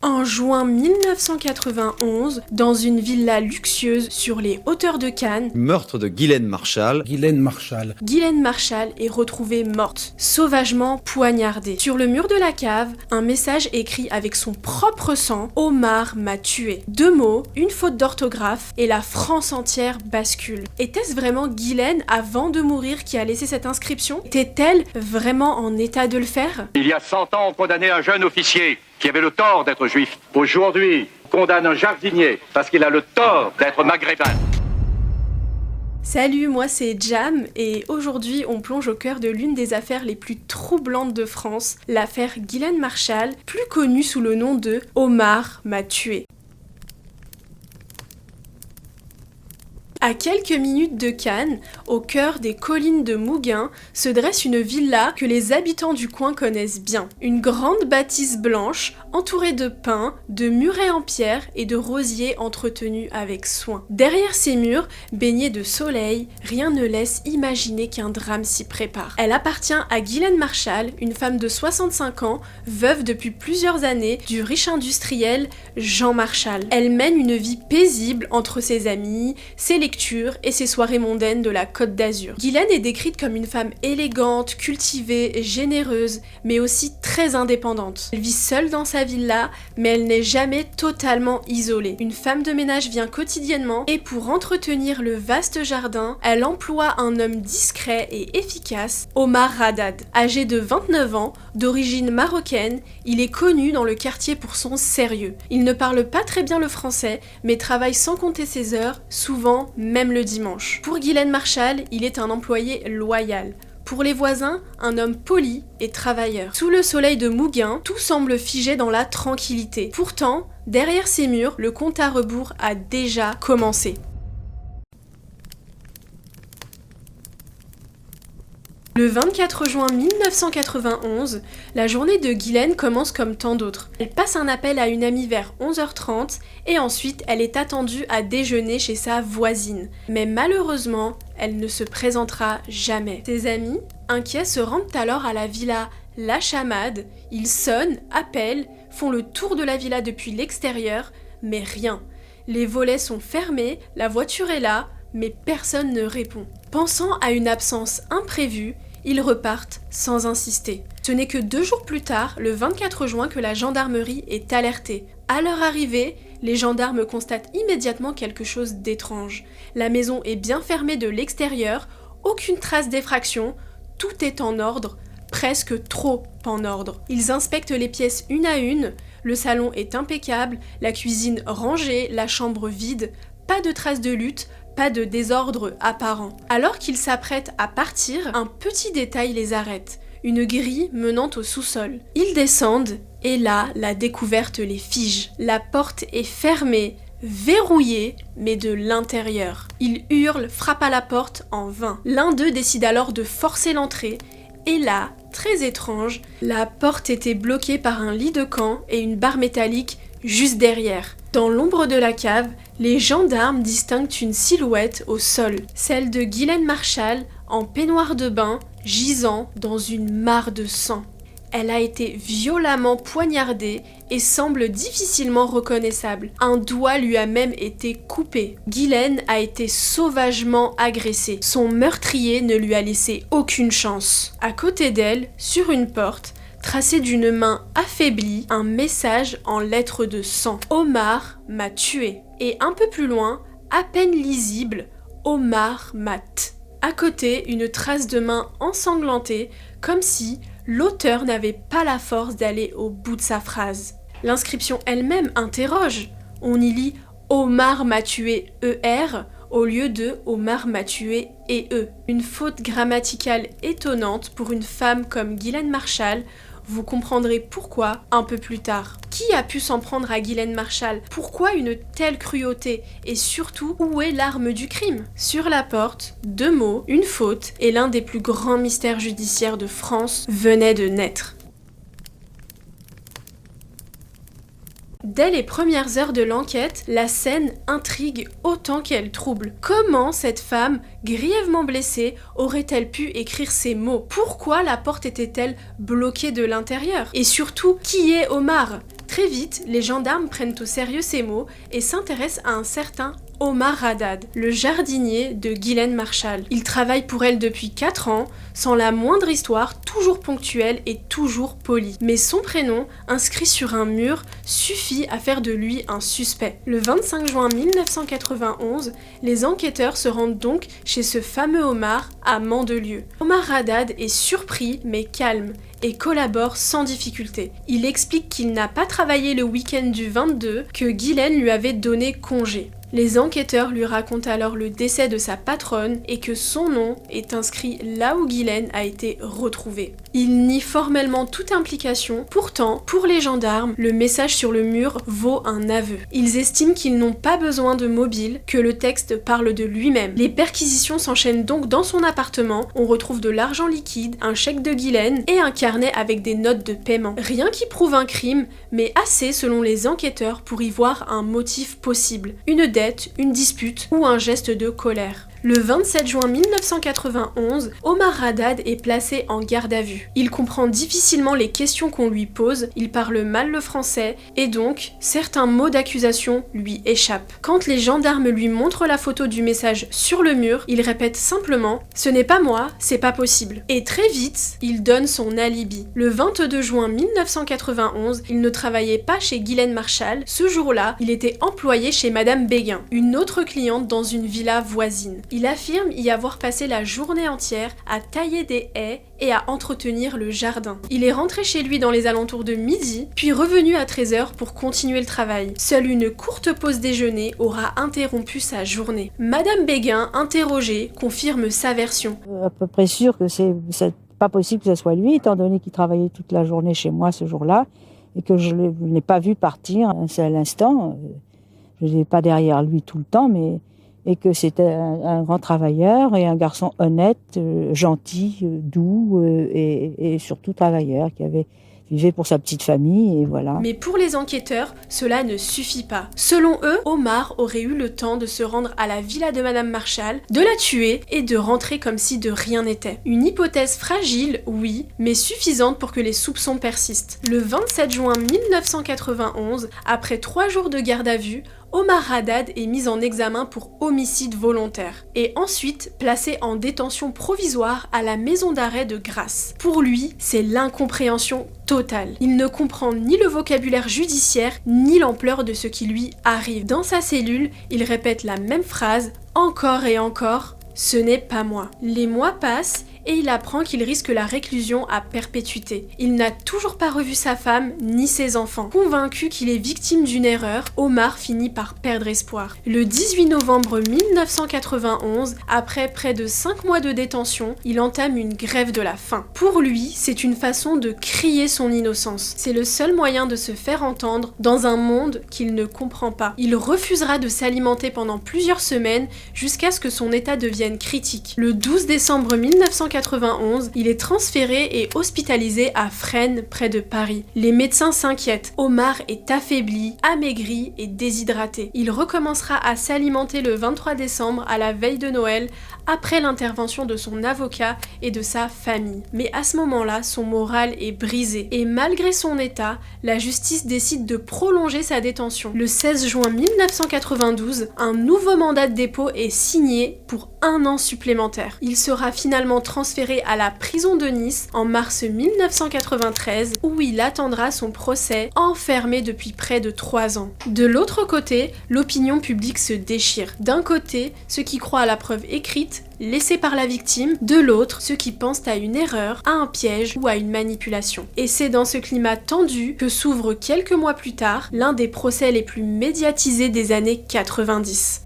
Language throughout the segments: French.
En juin 1991, dans une villa luxueuse sur les hauteurs de Cannes, Meurtre de Ghislaine Marchal. Ghislaine Marchal. Ghislaine Marchal est retrouvée morte, sauvagement poignardée. Sur le mur de la cave, un message écrit avec son propre sang « Omar m'a tué ». 2 mots, une faute d'orthographe et la France entière bascule. Était-ce vraiment Ghislaine, avant de mourir, qui a laissé cette inscription? Était-elle vraiment en état de le faire? Il y a 100 ans, on condamnait un jeune officier qui avait le tort d'être juif. Aujourd'hui, on condamne un jardinier parce qu'il a le tort d'être maghrébin. Salut, moi c'est Jam et aujourd'hui on plonge au cœur de l'une des affaires les plus troublantes de France, l'affaire Ghislaine Marchal, plus connue sous le nom de Omar m'a tué. À quelques minutes de Cannes, au cœur des collines de Mouguin, se dresse une villa que les habitants du coin connaissent bien. Une grande bâtisse blanche, entourée de pins, de murets en pierre et de rosiers entretenus avec soin. Derrière ces murs, baignés de soleil, rien ne laisse imaginer qu'un drame s'y prépare. Elle appartient à Ghislaine Marchal, une femme de 65 ans, veuve depuis plusieurs années du riche industriel Jean Marchal. Elle mène une vie paisible entre ses amis, ses lectures et ses soirées mondaines de la Côte d'Azur. Ghislaine est décrite comme une femme élégante, cultivée, généreuse, mais aussi très indépendante. Elle vit seule dans sa villa, mais elle n'est jamais totalement isolée. Une femme de ménage vient quotidiennement et pour entretenir le vaste jardin, elle emploie un homme discret et efficace, Omar Haddad. Âgé de 29 ans, d'origine marocaine, il est connu dans le quartier pour son sérieux. Il ne parle pas très bien le français, mais travaille sans compter ses heures, souvent même le dimanche. Pour Ghislaine Marchal, il est un employé loyal. Pour les voisins, un homme poli et travailleur. Sous le soleil de Mouguin, tout semble figé dans la tranquillité. Pourtant, derrière ces murs, le compte à rebours a déjà commencé. Le 24 juin 1991, la journée de Ghislaine commence comme tant d'autres. Elle passe un appel à une amie vers 11h30 et ensuite elle est attendue à déjeuner chez sa voisine. Mais malheureusement, elle ne se présentera jamais. Ses amis, inquiets, se rendent alors à la villa La Chamade. Ils sonnent, appellent, font le tour de la villa depuis l'extérieur, mais rien. Les volets sont fermés, la voiture est là, mais personne ne répond. Pensant à une absence imprévue, ils repartent sans insister. Ce n'est que 2 jours plus tard, le 24 juin, que la gendarmerie est alertée. À leur arrivée, les gendarmes constatent immédiatement quelque chose d'étrange. La maison est bien fermée de l'extérieur, aucune trace d'effraction, tout est en ordre, presque trop en ordre. Ils inspectent les pièces une à une, le salon est impeccable, la cuisine rangée, la chambre vide, pas de traces de lutte, pas de désordre apparent. Alors qu'ils s'apprêtent à partir, un petit détail les arrête. Une grille menant au sous-sol. Ils descendent et là, la découverte les fige. La porte est fermée, verrouillée, mais de l'intérieur. Ils hurlent, frappent à la porte en vain. L'un d'eux décide alors de forcer l'entrée et là, très étrange, la porte était bloquée par un lit de camp et une barre métallique juste derrière. Dans l'ombre de la cave, les gendarmes distinguent une silhouette au sol, celle de Ghislaine Marchal en peignoir de bain, gisant dans une mare de sang. Elle a été violemment poignardée et semble difficilement reconnaissable. Un doigt lui a même été coupé. Ghislaine a été sauvagement agressée. Son meurtrier ne lui a laissé aucune chance. À côté d'elle, sur une porte, tracé d'une main affaiblie, un message en lettres de sang. Omar m'a tué. Et un peu plus loin, à peine lisible, Omar mate. À côté, une trace de main ensanglantée, comme si l'auteur n'avait pas la force d'aller au bout de sa phrase. L'inscription elle-même interroge. On y lit Omar m'a tué ER au lieu de Omar m'a tué EE. Une faute grammaticale étonnante pour une femme comme Ghislaine Marchal. Vous comprendrez pourquoi un peu plus tard. Qui a pu s'en prendre à Ghislaine Marchal? Pourquoi une telle cruauté? Et surtout, où est l'arme du crime? Sur la porte, 2 mots, une faute, et l'un des plus grands mystères judiciaires de France venait de naître. Dès les premières heures de l'enquête, la scène intrigue autant qu'elle trouble. Comment cette femme, grièvement blessée, aurait-elle pu écrire ces mots? Pourquoi la porte était-elle bloquée de l'intérieur? Et surtout, qui est Omar? Très vite, les gendarmes prennent au sérieux ces mots et s'intéressent à un certain Omar Haddad, le jardinier de Ghislaine Marchal. Il travaille pour elle depuis 4 ans, sans la moindre histoire, toujours ponctuelle et toujours poli. Mais son prénom, inscrit sur un mur, suffit à faire de lui un suspect. Le 25 juin 1991, les enquêteurs se rendent donc chez ce fameux Omar à Mandelieu. Omar Haddad est surpris mais calme et collabore sans difficulté. Il explique qu'il n'a pas travaillé le week-end du 22, que Ghislaine lui avait donné congé. Les enquêteurs lui racontent alors le décès de sa patronne et que son nom est inscrit là où Ghislaine a été retrouvée. Il nie formellement toute implication, pourtant, pour les gendarmes, le message sur le mur vaut un aveu. Ils estiment qu'ils n'ont pas besoin de mobile, que le texte parle de lui-même. Les perquisitions s'enchaînent donc dans son appartement, on retrouve de l'argent liquide, un chèque de Ghislaine et un carnet avec des notes de paiement. Rien qui prouve un crime, mais assez selon les enquêteurs pour y voir un motif possible. Une dette, une dispute ou un geste de colère. Le 27 juin 1991, Omar Haddad est placé en garde à vue. Il comprend difficilement les questions qu'on lui pose, il parle mal le français et donc certains mots d'accusation lui échappent. Quand les gendarmes lui montrent la photo du message sur le mur, il répète simplement « Ce n'est pas moi, c'est pas possible ». Et très vite, il donne son alibi. Le 22 juin 1991, il ne travaillait pas chez Ghislaine Marchal. Ce jour-là, il était employé chez Madame Béguin, une autre cliente dans une villa voisine. Il affirme y avoir passé la journée entière à tailler des haies et à entretenir le jardin. Il est rentré chez lui dans les alentours de midi, puis revenu à 13h pour continuer le travail. Seule une courte pause déjeuner aura interrompu sa journée. Madame Béguin, interrogée, confirme sa version. À peu près sûr que c'est pas possible que ce soit lui, étant donné qu'il travaillait toute la journée chez moi ce jour-là, et que je ne l'ai pas vu partir un seul instant. Je n'étais pas derrière lui tout le temps, mais et que c'était un grand travailleur et un garçon honnête, gentil, doux et surtout travailleur qui vivait pour sa petite famille et voilà. Mais pour les enquêteurs, cela ne suffit pas. Selon eux, Omar aurait eu le temps de se rendre à la villa de Madame Marchal, de la tuer et de rentrer comme si de rien n'était. Une hypothèse fragile, oui, mais suffisante pour que les soupçons persistent. Le 27 juin 1991, après 3 jours de garde à vue, Omar Haddad est mis en examen pour homicide volontaire et ensuite placé en détention provisoire à la maison d'arrêt de Grasse. Pour lui, c'est l'incompréhension totale. Il ne comprend ni le vocabulaire judiciaire ni l'ampleur de ce qui lui arrive. Dans sa cellule, il répète la même phrase encore et encore « Ce n'est pas moi ». Les mois passent et il apprend qu'il risque la réclusion à perpétuité. Il n'a toujours pas revu sa femme ni ses enfants. Convaincu qu'il est victime d'une erreur, Omar finit par perdre espoir. Le 18 novembre 1991, après près de 5 mois de détention, il entame une grève de la faim. Pour lui, c'est une façon de crier son innocence. C'est le seul moyen de se faire entendre dans un monde qu'il ne comprend pas. Il refusera de s'alimenter pendant plusieurs semaines jusqu'à ce que son état devienne critique. Le 12 décembre 1991, il est transféré et hospitalisé à Fresnes, près de Paris. Les médecins s'inquiètent. Omar est affaibli, amaigri et déshydraté. Il recommencera à s'alimenter le 23 décembre, à la veille de Noël, après l'intervention de son avocat et de sa famille. Mais à ce moment-là, son moral est brisé. Et malgré son état, la justice décide de prolonger sa détention. Le 16 juin 1992, un nouveau mandat de dépôt est signé pour 1 an supplémentaire. Il sera finalement transféré à la prison de Nice en mars 1993, où il attendra son procès, enfermé depuis près de 3 ans. De l'autre côté, l'opinion publique se déchire. D'un côté, ceux qui croient à la preuve écrite, laissée par la victime, de l'autre, ceux qui pensent à une erreur, à un piège ou à une manipulation. Et c'est dans ce climat tendu que s'ouvre quelques mois plus tard l'un des procès les plus médiatisés des années 90.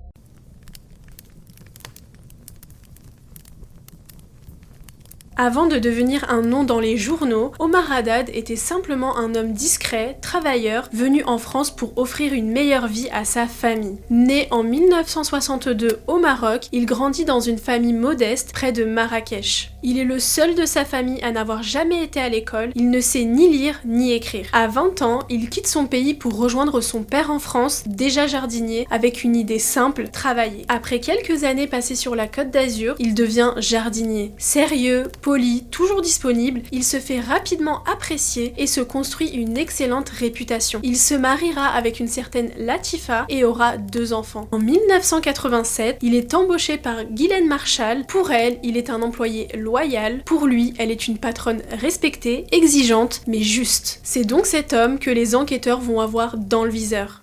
Avant de devenir un nom dans les journaux, Omar Haddad était simplement un homme discret, travailleur, venu en France pour offrir une meilleure vie à sa famille. Né en 1962 au Maroc, il grandit dans une famille modeste près de Marrakech. Il est le seul de sa famille à n'avoir jamais été à l'école, il ne sait ni lire ni écrire. À 20 ans, il quitte son pays pour rejoindre son père en France, déjà jardinier, avec une idée simple, travailler. Après quelques années passées sur la Côte d'Azur, il devient jardinier. Sérieux, poli, toujours disponible, il se fait rapidement apprécier et se construit une excellente réputation. Il se mariera avec une certaine Latifa et aura 2 enfants. En 1987, il est embauché par Ghislaine Marchal. Pour elle, il est un employé loyal. Pour lui, elle est une patronne respectée, exigeante, mais juste. C'est donc cet homme que les enquêteurs vont avoir dans le viseur.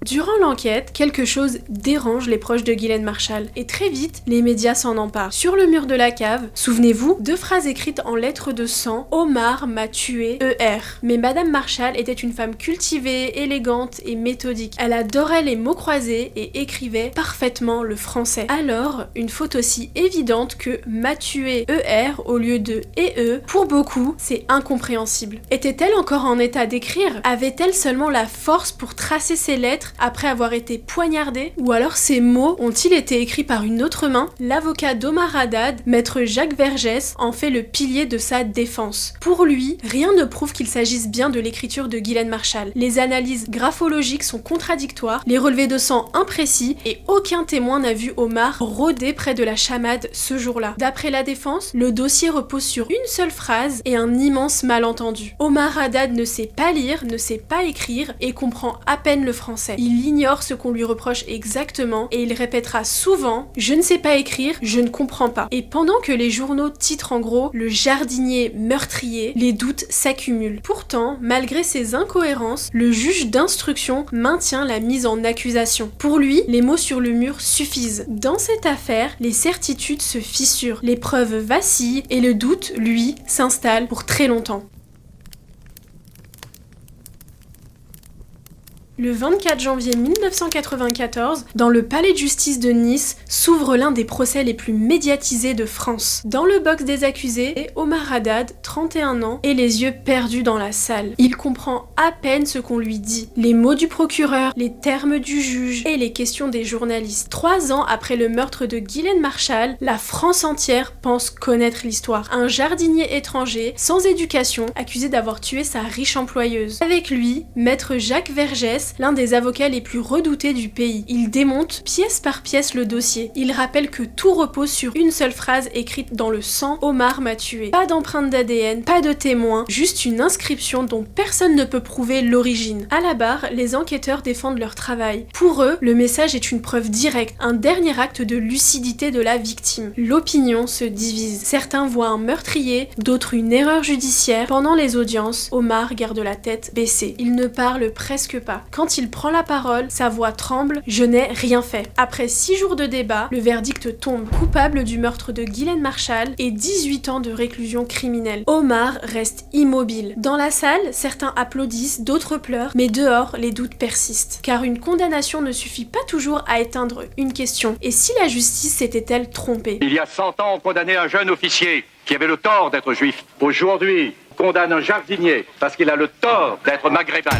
Durant l'enquête, quelque chose dérange les proches de Ghislaine Marchal et très vite, les médias s'en emparent. Sur le mur de la cave, souvenez-vous, 2 phrases écrites en lettres de sang: Omar m'a tué, ER. Mais Madame Marchal était une femme cultivée, élégante et méthodique. Elle adorait les mots croisés et écrivait parfaitement le français. Alors, une faute aussi évidente que m'a tué, ER au lieu de EE, pour beaucoup, c'est incompréhensible. Était-elle encore en état d'écrire? Avait-elle seulement la force pour tracer ses lettres après avoir été poignardée? Ou alors ces mots ont-ils été écrits par une autre main? L'avocat d'Omar Haddad, maître Jacques Vergès, en fait le pilier de sa défense. Pour lui, rien ne prouve qu'il s'agisse bien de l'écriture de Ghislaine Marchal. Les analyses graphologiques sont contradictoires, les relevés de sang imprécis et aucun témoin n'a vu Omar rôder près de la chamade ce jour-là. D'après la défense, le dossier repose sur une seule phrase et un immense malentendu. Omar Haddad ne sait pas lire, ne sait pas écrire et comprend à peine le français. Il ignore ce qu'on lui reproche exactement et il répétera souvent « Je ne sais pas écrire, je ne comprends pas ». Et pendant que les journaux titrent en gros « Le jardinier meurtrier », les doutes s'accumulent. Pourtant, malgré ces incohérences, le juge d'instruction maintient la mise en accusation. Pour lui, les mots sur le mur suffisent. Dans cette affaire, les certitudes se fissurent, les preuves vacillent et le doute, lui, s'installe pour très longtemps. Le 24 janvier 1994, dans le palais de justice de Nice, s'ouvre l'un des procès les plus médiatisés de France. Dans le box des accusés, Omar Haddad, 31 ans, et les yeux perdus dans la salle. Il comprend à peine ce qu'on lui dit. Les mots du procureur, les termes du juge et les questions des journalistes. 3 ans après le meurtre de Ghislaine Marchal, la France entière pense connaître l'histoire. Un jardinier étranger, sans éducation, accusé d'avoir tué sa riche employeuse. Avec lui, maître Jacques Vergès, l'un des avocats les plus redoutés du pays. Il démonte pièce par pièce le dossier. Il rappelle que tout repose sur une seule phrase écrite dans le sang: Omar m'a tué. Pas d'empreinte d'ADN, pas de témoin, juste une inscription dont personne ne peut prouver l'origine. À la barre, les enquêteurs défendent leur travail. Pour eux, le message est une preuve directe, un dernier acte de lucidité de la victime. L'opinion se divise. Certains voient un meurtrier, d'autres une erreur judiciaire. Pendant les audiences, Omar garde la tête baissée. Il ne parle presque pas. Quand il prend la parole, sa voix tremble: je n'ai rien fait. Après 6 jours de débat, le verdict tombe. Coupable du meurtre de Ghislaine Marchal et 18 ans de réclusion criminelle. Omar reste immobile. Dans la salle, certains applaudissent, d'autres pleurent, mais dehors, les doutes persistent. Car une condamnation ne suffit pas toujours à éteindre une question. Et si la justice s'était-elle trompée? Il y a 100 ans, on condamnait un jeune officier qui avait le tort d'être juif. Aujourd'hui, on condamne un jardinier parce qu'il a le tort d'être maghrébin.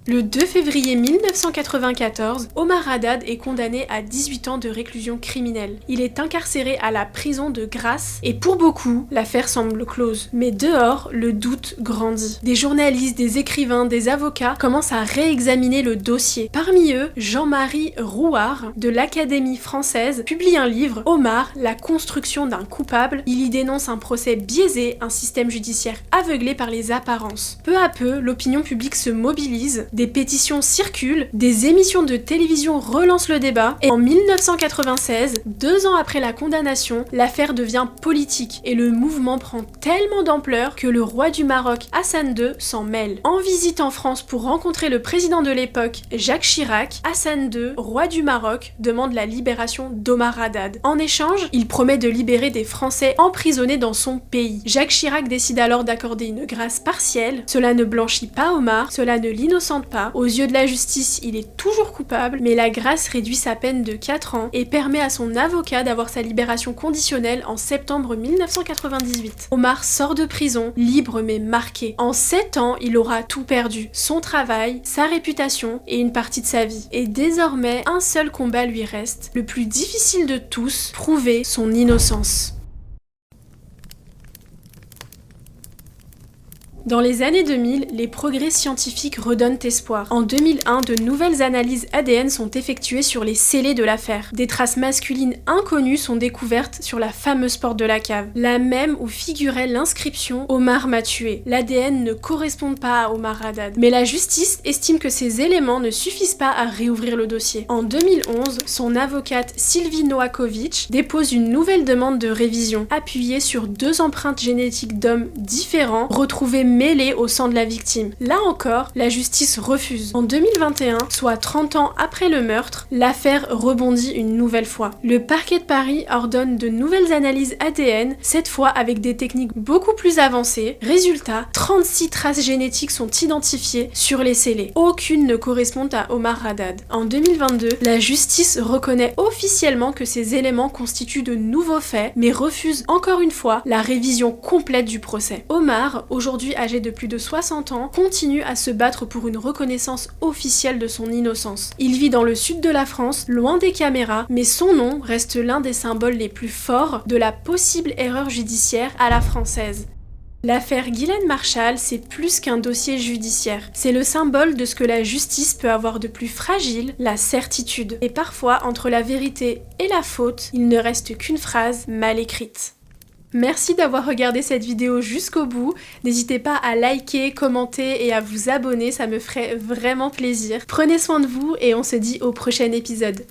Le 2 février 1994, Omar Haddad est condamné à 18 ans de réclusion criminelle. Il est incarcéré à la prison de Grasse et pour beaucoup, l'affaire semble close. Mais dehors, le doute grandit. Des journalistes, des écrivains, des avocats commencent à réexaminer le dossier. Parmi eux, Jean-Marie Rouard de l'Académie française publie un livre, Omar, la construction d'un coupable. Il y dénonce un procès biaisé, un système judiciaire aveuglé par les apparences. Peu à peu, l'opinion publique se mobilise. Des pétitions circulent, des émissions de télévision relancent le débat, et en 1996, 2 ans après la condamnation, l'affaire devient politique, et le mouvement prend tellement d'ampleur que le roi du Maroc, Hassan II, s'en mêle. En visite en France pour rencontrer le président de l'époque, Jacques Chirac, Hassan II, roi du Maroc, demande la libération d'Omar Haddad. En échange, il promet de libérer des Français emprisonnés dans son pays. Jacques Chirac décide alors d'accorder une grâce partielle. Cela ne blanchit pas Omar, cela ne l'innocente pas. Aux yeux de la justice, il est toujours coupable, mais la grâce réduit sa peine de 4 ans et permet à son avocat d'avoir sa libération conditionnelle en septembre 1998. Omar sort de prison, libre mais marqué. En 7 ans, il aura tout perdu. Son travail, sa réputation et une partie de sa vie. Et désormais, un seul combat lui reste, le plus difficile de tous, prouver son innocence. Dans les années 2000, les progrès scientifiques redonnent espoir. En 2001, de nouvelles analyses ADN sont effectuées sur les scellés de l'affaire. Des traces masculines inconnues sont découvertes sur la fameuse porte de la cave, la même où figurait l'inscription « Omar m'a tué ». L'ADN ne correspond pas à Omar Haddad. Mais la justice estime que ces éléments ne suffisent pas à réouvrir le dossier. En 2011, son avocate Sylvie Noakovic dépose une nouvelle demande de révision, appuyée sur 2 empreintes génétiques d'hommes différents retrouvées mêlées au sang de la victime. Là encore, la justice refuse. En 2021, soit 30 ans après le meurtre, l'affaire rebondit une nouvelle fois. Le parquet de Paris ordonne de nouvelles analyses ADN, cette fois avec des techniques beaucoup plus avancées. Résultat, 36 traces génétiques sont identifiées sur les scellés. Aucune ne correspond à Omar Haddad. En 2022, la justice reconnaît officiellement que ces éléments constituent de nouveaux faits, mais refuse encore une fois la révision complète du procès. Omar, aujourd'hui âgé de plus de 60 ans, continue à se battre pour une reconnaissance officielle de son innocence. Il vit dans le sud de la France, loin des caméras, mais son nom reste l'un des symboles les plus forts de la possible erreur judiciaire à la française. L'affaire Ghislaine Marchal, c'est plus qu'un dossier judiciaire. C'est le symbole de ce que la justice peut avoir de plus fragile, la certitude. Et parfois, entre la vérité et la faute, il ne reste qu'une phrase mal écrite. Merci d'avoir regardé cette vidéo jusqu'au bout. N'hésitez pas à liker, commenter et à vous abonner, ça me ferait vraiment plaisir. Prenez soin de vous et on se dit au prochain épisode.